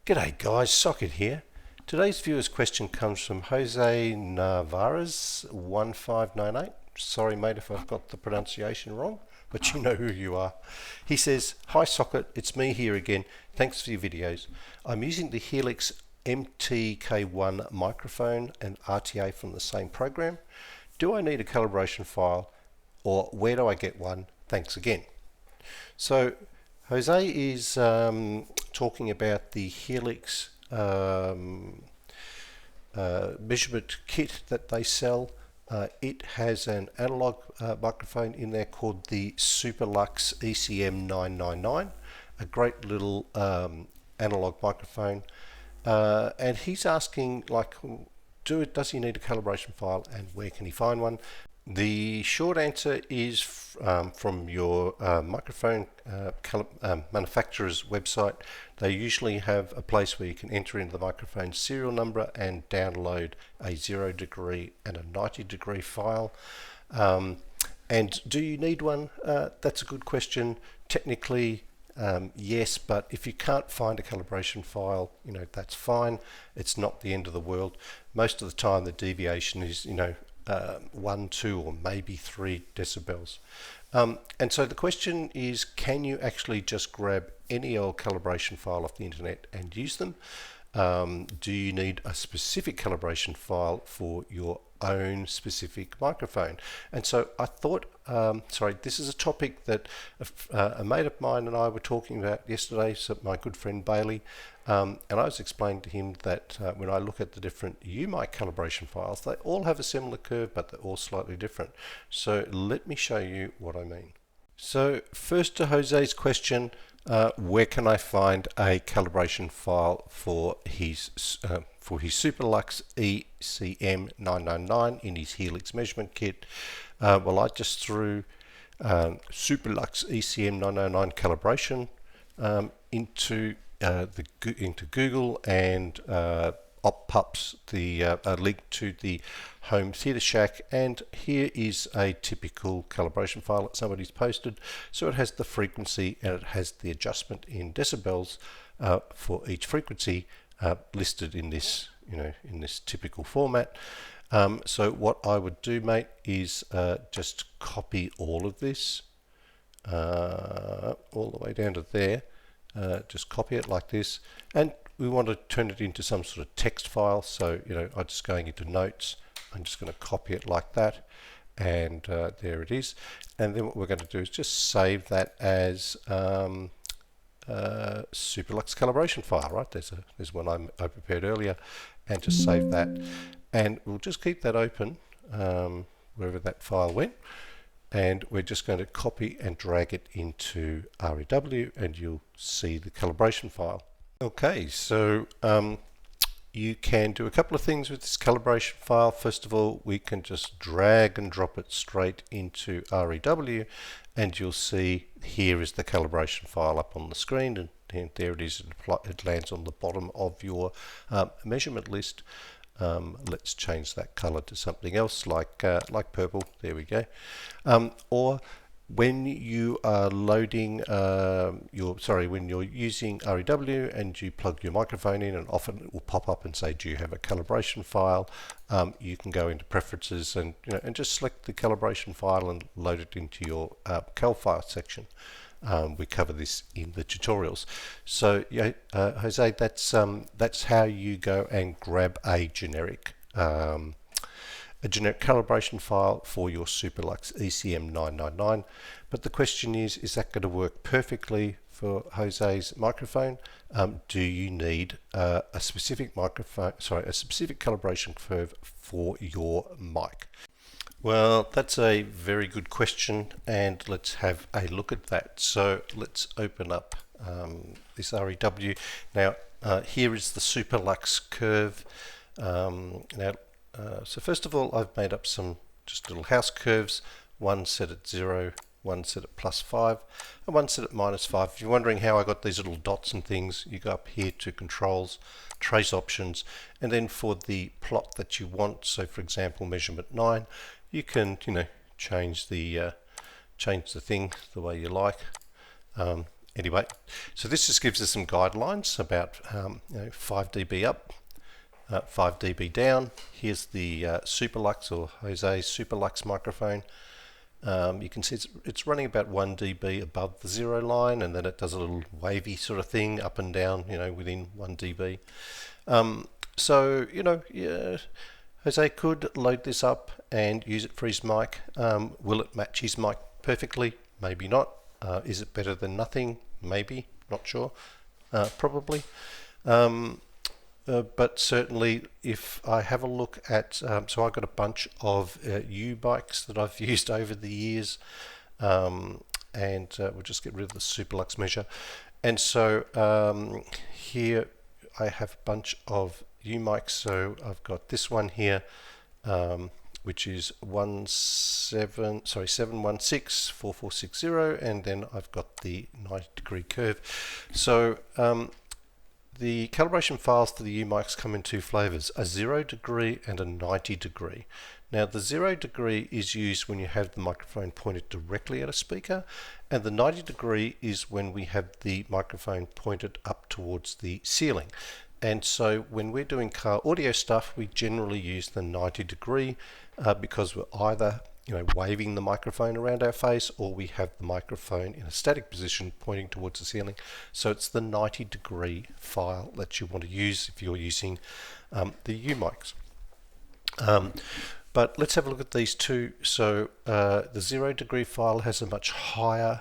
G'day guys, Socket here. Today's viewer's question comes from Jose Navarez 1598. Sorry mate if I've got the pronunciation wrong, but you know who you are. He says, "Hi Socket, it's me here again. Thanks for your videos. I'm using the Helix MTK1 microphone and RTA from the same program. Do I need a calibration file or where do I get one? Thanks again." So Jose is talking about the Helix measurement kit that they sell. It has an analog microphone in there called the Superlux ECM 999, a great little analog microphone. And he's asking, like, does he need a calibration file and where can he find one? The short answer is from your microphone manufacturer's website. They usually have a place where you can enter into the microphone serial number and download a 0 degree and a 90 degree file. And do you need one? That's a good question. Technically, yes, but if you can't find a calibration file, that's fine. It's not the end of the world. Most of the time the deviation is, 1, 2 or maybe 3 decibels. And so the question is, can you actually just grab any old calibration file off the internet and use them? Do you need a specific calibration file for your own specific microphone? And so I thought, this is a topic that a mate of mine and I were talking about yesterday, so my good friend Bailey, and I was explaining to him that when I look at the different UMIC calibration files, they all have a similar curve, but they're all slightly different. So let me show you what I mean. So first to Jose's question, where can I find a calibration file for his Superlux ECM 999 in his Helix measurement kit? Well, I just threw Superlux ECM 999 calibration into Google, and pops the link to the Home Theatre Shack, and here is a typical calibration file that somebody's posted. So it has the frequency and it has the adjustment in decibels for each frequency listed in this, in this typical format. So what I would do, mate, is just copy all of this all the way down to there. Just copy it like this, and we want to turn it into some sort of text file. So I'm just going into notes. I'm just going to copy it like that, and there it is. And then what we're going to do is just save that as Superlux calibration file. Right, there's one I prepared earlier, and just save that, and we'll just keep that open wherever that file went. And we're just going to copy and drag it into REW, and you'll see the calibration file. Okay, so you can do a couple of things with this calibration file. First of all, we can just drag and drop it straight into REW, and you'll see here is the calibration file up on the screen, and there it is. It lands on the bottom of your measurement list. Let's change that color to something else, like purple. There we go. Or when you are loading when you're using REW and you plug your microphone in, and often it will pop up and say, do you have a calibration file? You can go into preferences and just select the calibration file and load it into your cal file section. We cover this in the tutorials. So Jose, that's how you go and grab a generic calibration file for your Superlux ECM 999. But the question is that going to work perfectly for Jose's microphone? Do you need a specific calibration curve for your mic? Well, that's a very good question, and let's have a look at that. So let's open up this REW. Now, here is the Superlux curve. So first of all, I've made up some just little house curves, one set at 0, one set at +5, and one set at -5. If you're wondering how I got these little dots and things, you go up here to controls, trace options, and then for the plot that you want, so for example measurement 9, you can change the thing the way you like. Anyway, so this just gives us some guidelines about 5 dB up, 5 dB down. Here's the Superlux or Jose's Superlux microphone. You can see it's running about 1 dB above the zero line, and then it does a little wavy sort of thing up and down, within 1 dB. So, yeah, Jose could load this up and use it for his mic. Will it match his mic perfectly? Maybe not. Is it better than nothing? Maybe. Not sure. Probably. But certainly, if I have a look at, so I've got a bunch of U bikes that I've used over the years, and we'll just get rid of the Superlux measure. And so here I have a bunch of U mics. So I've got this one here, which is 716 4460, and then I've got the 90-degree curve. So the calibration files for the U mics come in two flavors, a 0 degree and a 90 degree. Now the 0 degree is used when you have the microphone pointed directly at a speaker, and the 90 degree is when we have the microphone pointed up towards the ceiling. And so when we're doing car audio stuff, we generally use the 90 degree because we're either waving the microphone around our face, or we have the microphone in a static position pointing towards the ceiling. So it's the 90 degree file that you want to use if you're using the U mics. But let's have a look at these two. So the 0 degree file has a much higher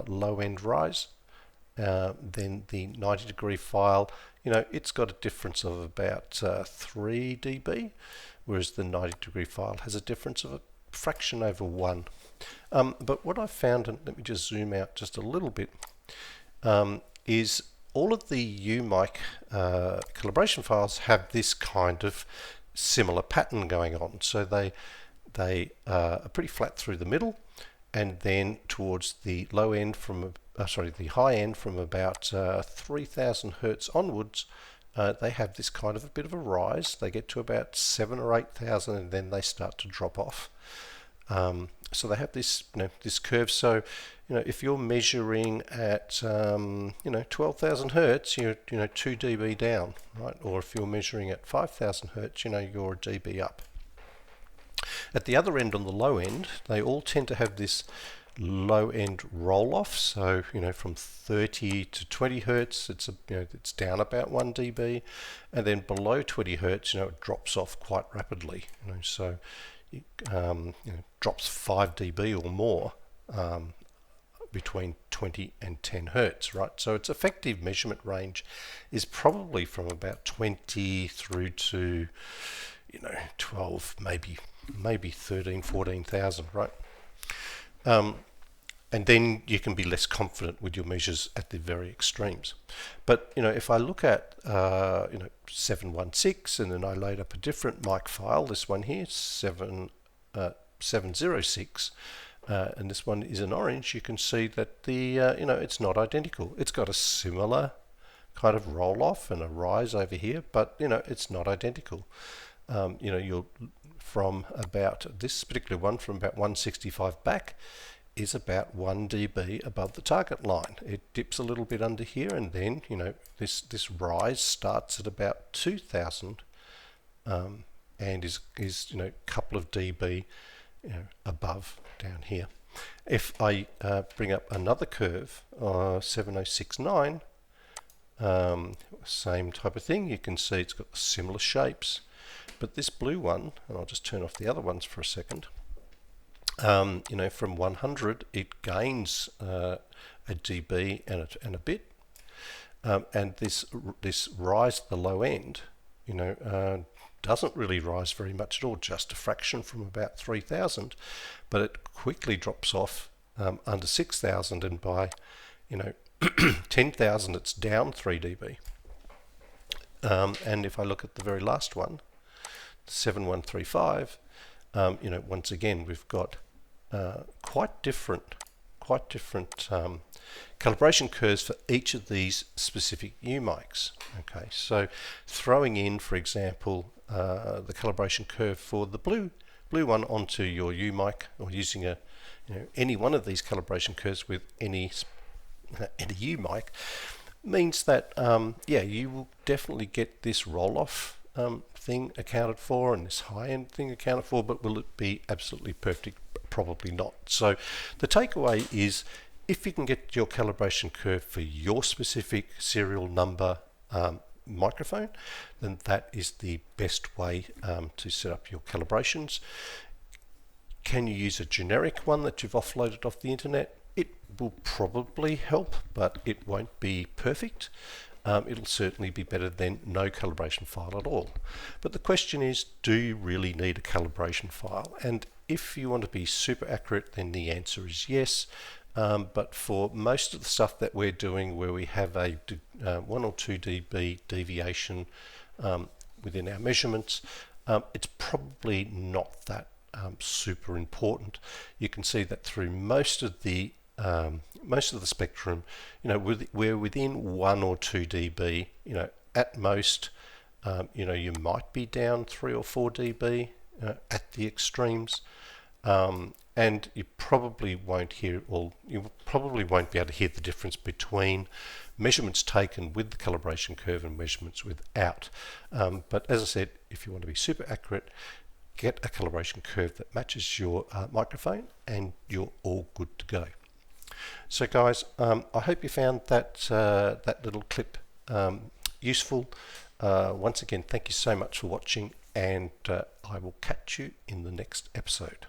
low end rise than the 90 degree file. It's got a difference of about 3 dB, whereas the 90 degree file has a difference of a fraction over 1. But what I found, and let me just zoom out just a little bit, is all of the U mic calibration files have this kind of similar pattern going on. So they are pretty flat through the middle, and then towards the low end the high end from about 3000 hertz onwards, they have this kind of a bit of a rise. They get to about 7,000 or 8,000, and then they start to drop off. So they have this, this curve. So, if you're measuring at, 12,000 hertz, you're, 2 dB down, right? Or if you're measuring at 5,000 hertz, you're a dB up. At the other end, on the low end, they all tend to have this low end roll off. So from 30 to 20 hertz, it's down about 1 dB, and then below 20 hertz, it drops off quite rapidly. So it drops 5 dB or more between 20 and 10 hertz, right? So its effective measurement range is probably from about 20 through to 12, maybe 13, 14,000, right? And then you can be less confident with your measures at the very extremes. But if I look at 716, and then I load up a different mic file, this one here, 706, and this one is in orange, you can see that the it's not identical. It's got a similar kind of roll off and a rise over here, but it's not identical. You're from about this particular one, from about 165 back, is about 1 dB above the target line. It dips a little bit under here, and then this rise starts at about 2,000 and is a couple of dB above down here. If I bring up another curve, 7069, same type of thing. You can see it's got similar shapes, but this blue one, and I'll just turn off the other ones for a second. From 100 it gains a dB and a bit, and this rise at the low end, doesn't really rise very much at all, just a fraction from about 3,000, but it quickly drops off under 6,000, and by 10,000 it's down 3 dB. And if I look at the very last one, 7135, once again we've got quite different calibration curves for each of these specific U mics. Okay, so throwing in, for example, the calibration curve for the blue one onto your U mic, or using any one of these calibration curves with any NEU mic, means that yeah, you will definitely get this roll-off thing accounted for and this high-end thing accounted for, but will it be absolutely perfect? Probably not. So the takeaway is, if you can get your calibration curve for your specific serial number microphone, then that is the best way to set up your calibrations. Can you use a generic one that you've offloaded off the internet? It will probably help, but it won't be perfect. It'll certainly be better than no calibration file at all. But the question is, do you really need a calibration file? And if you want to be super accurate, then the answer is yes. But for most of the stuff that we're doing where we have a 1 or 2 dB deviation within our measurements, it's probably not that super important. You can see that through most of the spectrum, we're within 1 or 2 dB. At most, you might be down 3 or 4 dB at the extremes, and you probably won't be able to hear the difference between measurements taken with the calibration curve and measurements without. But as I said, if you want to be super accurate, get a calibration curve that matches your microphone, and you're all good to go. So guys, I hope you found that little clip useful. Once again, thank you so much for watching, and I will catch you in the next episode.